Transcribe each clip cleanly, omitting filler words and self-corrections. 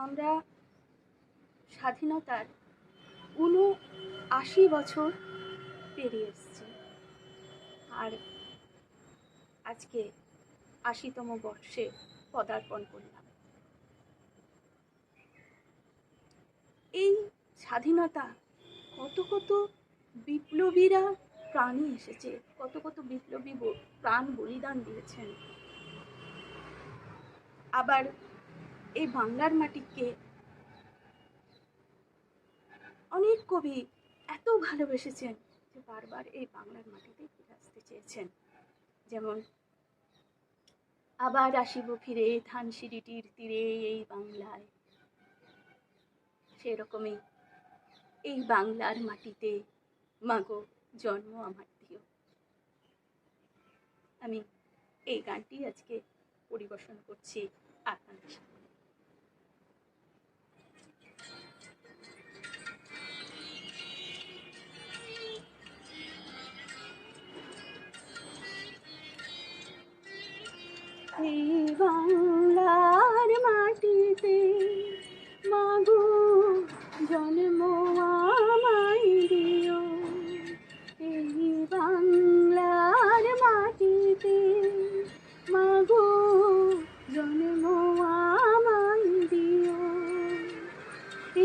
আমরা স্বাধীনতার ৭৯ বছর পেরিয়ে এসেছি, আর আজকে ৮০তম বর্ষে পদার্পণ করলাম। এই স্বাধীনতা কত কত বিপ্লবীরা প্রাণে এসেছে, কত কত বিপ্লবী প্রাণ বলিদান দিয়েছেন। আবার এই বাংলার মাটিকে অনেক কবি এত ভালোবেসেছেন যে বারবার এই বাংলার মাটিতে ফিরে আসতে চেয়েছেন। যেমন আবার আসিব ফিরে ধানসিঁড়িটির তীরে এই বাংলায়, সেরকমই এই বাংলার মাটিতে মাগো জন্ম আমার দিও। আমি এই গানটি আজকে পরিবেশন করছি আপনাদের সামনে। এই বাংলার মাটিতে মাগো জন্ম আমায় দিও, এই বাংলার মাটিতে মাগো জন্ম আমায় দিও।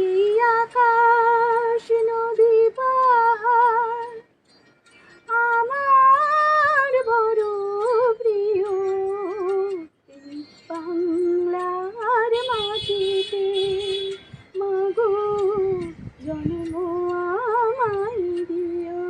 এই আকাশ নদী পাহাড় আমার বড় প্রিয়, এই বাংলার মাটিতে মাগো জন্ম আমায় দিও।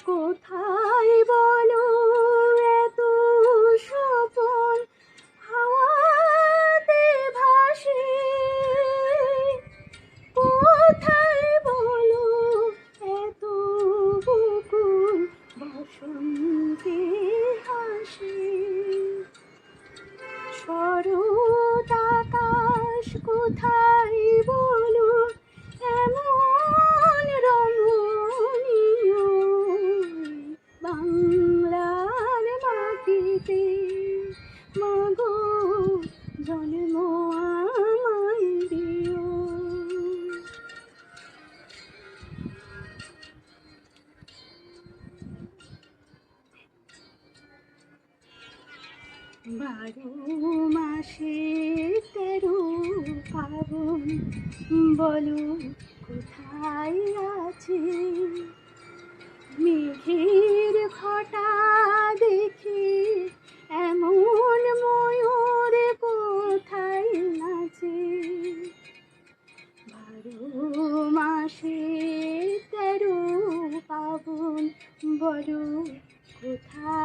কোথায় বলো এত স্বপন হাওয়াতে ভাসে, কোথায় বলো এত বুকুল বসন্তে হাসে। শরৎ আকাশ কোথায় বলো এমন রমণীয়, বাংলার মাটিতে মাগো জন্ম আমায় দিও। বারো মাসে ১৩ পার্বণ বলো কোথায় আছে, মেঘের ঘটা দেখে এমন ময়ূর কোথায় নাচে। ১২ মাসে ১৩ পার্বণ বলো কোথায়